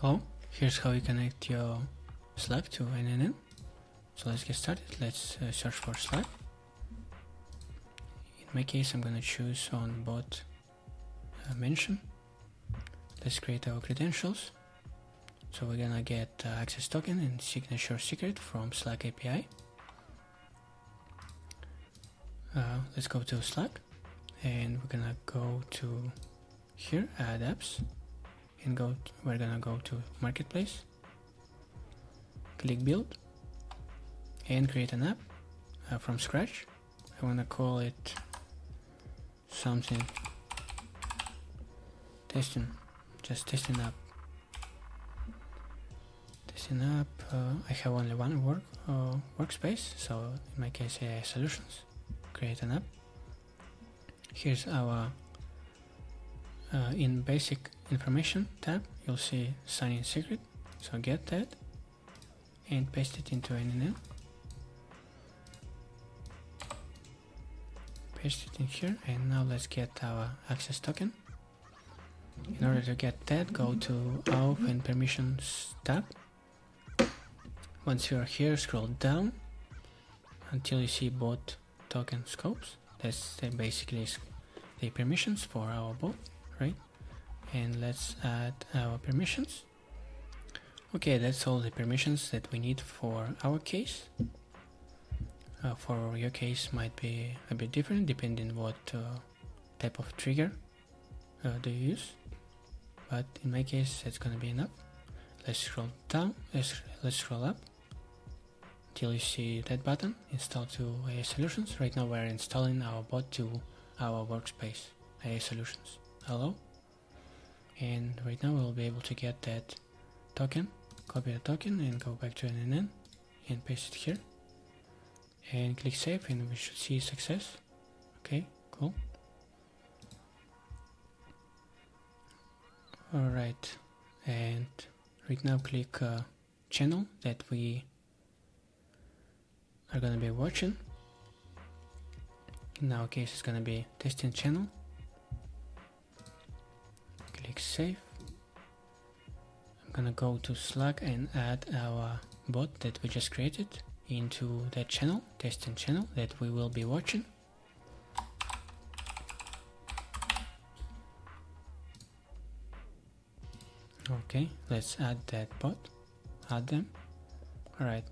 Hello, here's how you connect your Slack to n8n. So let's get started. Let's search for Slack. In my case, I'm gonna choose on bot mention. Let's create our credentials. So we're gonna get access token and signature secret from Slack API. Let's go to Slack, and we're gonna go to here, add apps, and we're gonna go to marketplace, click build, and create an app from scratch. I wanna call it something testing, just testing app. Testing app. I have only one workspace, so in my case AI solutions. Create an app. Here's our in basic information tab, you'll see sign in secret, so get that and paste it into n8n. Paste it in here, and now let's get our access token. In order to get that, go to auth and permissions tab. Once you're here, scroll down until you see bot token scopes. That's basically the permissions for our bot, right? And let's add our permissions. Okay, that's all the permissions that we need for our case. For your case might be a bit different depending what type of trigger do you use, but in my case that's gonna be enough. Let's scroll down, let's scroll up till you see that button, install to AI solutions. Right now we're installing our bot to our workspace, AI solutions. Hello. And right now we'll be able to get that token, copy the token and go back to n8n and paste it here and click save, and we should see success. Okay, cool. Alright, and right now click channel that we are gonna be watching. In our case it's gonna be testing channel. Click save. I'm gonna go to Slack and add our bot that we just created into that channel, testing channel that we will be watching. Okay, let's add that bot, add them. Alright,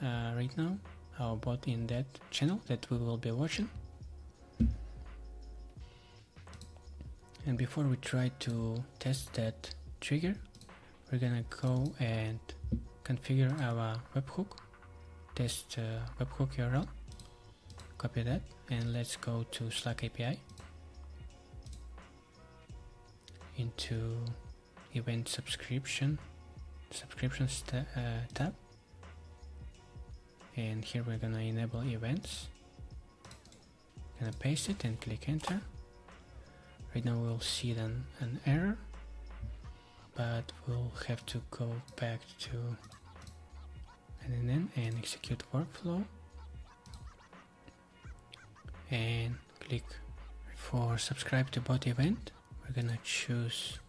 right now our bot in that channel that we will be watching. And before we try to test that trigger, we're gonna go and configure our webhook, test webhook URL, copy that, and let's go to Slack API, into event subscriptions tab, and here we're gonna enable events, gonna paste it and click enter. Right now we'll see then an error, but we'll have to go back to n8n and execute workflow and click for subscribe to bot event. We're gonna choose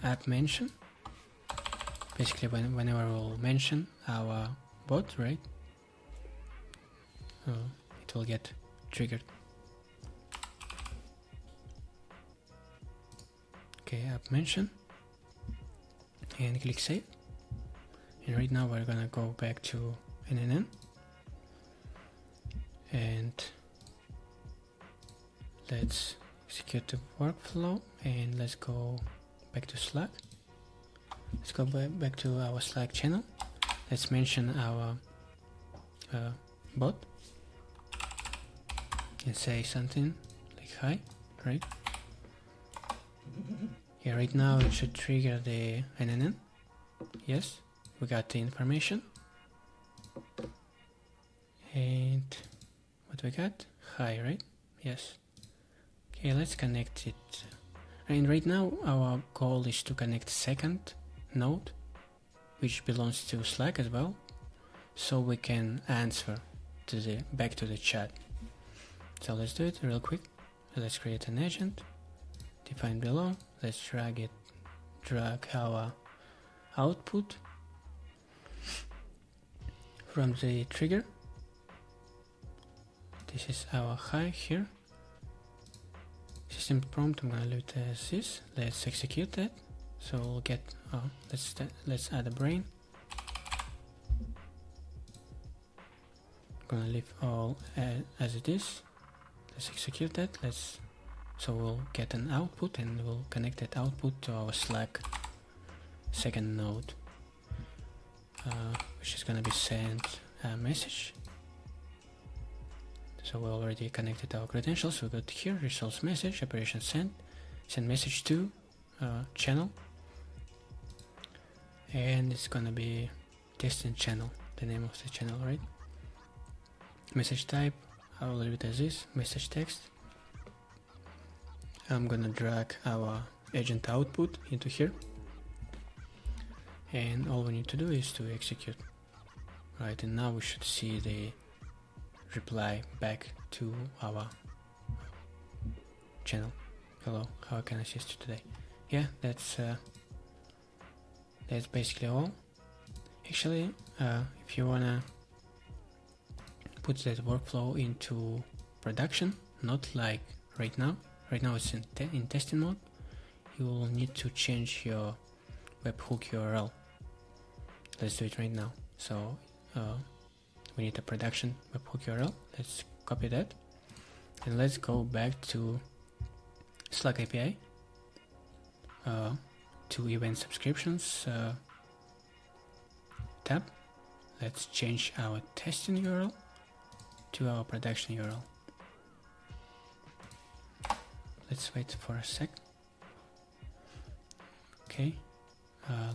app mention. Basically whenever we'll mention our bot, right, it will get triggered. Okay, app mention and click save. And right now we're gonna go back to n8n and let's execute the workflow, and let's go back to Slack. Let's go back to our Slack channel. Let's mention our bot and say something like hi, right? Yeah, right now it should trigger the n8n. Yes, we got the information. And what we got? Hi, right? Yes. Okay, let's connect it. And right now our goal is to connect second node, which belongs to Slack as well, so we can answer to back to the chat. So let's do it real quick. Let's create an agent, define below. Let's drag our output from the trigger. This is our high here. System prompt, I'm gonna leave it as this. Let's execute that. So we'll get, let's add a brain. I'm gonna leave all as it is. Let's execute that. So we'll get an output, and we'll connect that output to our Slack second node, which is gonna be sent a message. So we already connected our credentials. We got here resource message, operation send message to channel, and it's gonna be testing channel, the name of the channel, right? Message type, I will leave it as is, message text. I'm gonna drag our agent output into here, and all we need to do is to execute, right? And now we should see the reply back to our channel. Hello, how can I assist you today? Yeah, that's basically all. Actually, if you wanna put that workflow into production, not like right now it's in testing mode, you will need to change your webhook URL. Let's do it right now. So we need a production webhook URL. Let's copy that, and let's go back to Slack API, to event subscriptions tab. Let's change our testing URL to our production URL. Let's wait for a sec. Okay,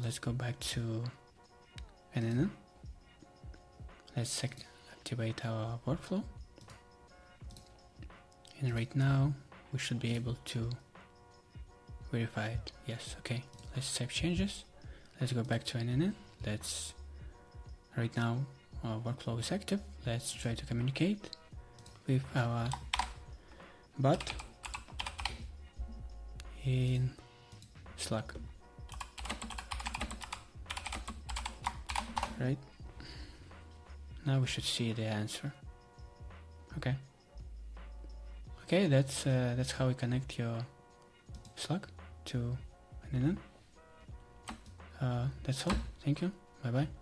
let's go back to n8n. Let's activate our workflow, and right now we should be able to verify it. Yes, okay. Let's save changes. Let's go back to n8n. Right now our workflow is active. Let's try to communicate with our bot in Slack. Right now we should see the answer. Okay, that's how we connect your Slack to n8n. That's all. Thank you. Bye bye.